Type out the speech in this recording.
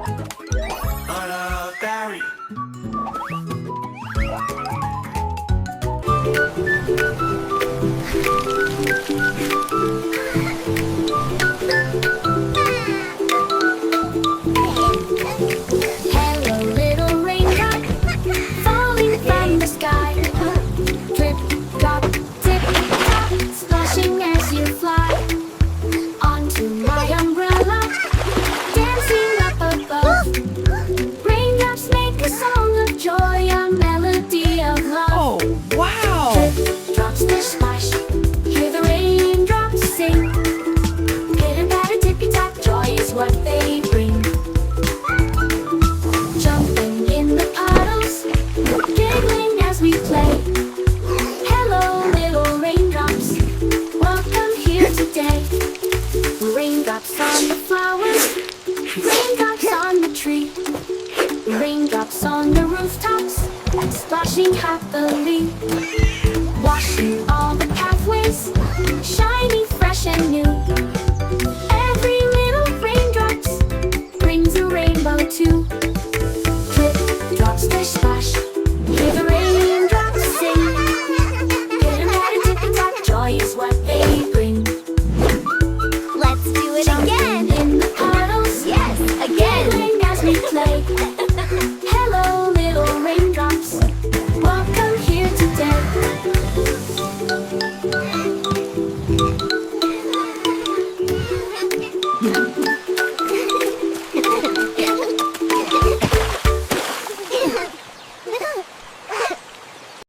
BanaBerry. Hello, little raindrop, falling from the sky. Drip, drop, tip, top, splashing as you fly onto my umbrella, dancing up above. Raindrops make a song of joy, a melody of love. Oh, wow! Drip, drop, splish, splash, hear the raindrops sing. Pitter patter, tippy tap, joy is what they bring. Jumping in the puddles, giggling as we play. Hello, little raindrops, welcome here today. Raindrops on the flowers, raindrops on the tree, raindrops on the rooftops, splashing happily, washing all the pathways, shiny, fresh and new.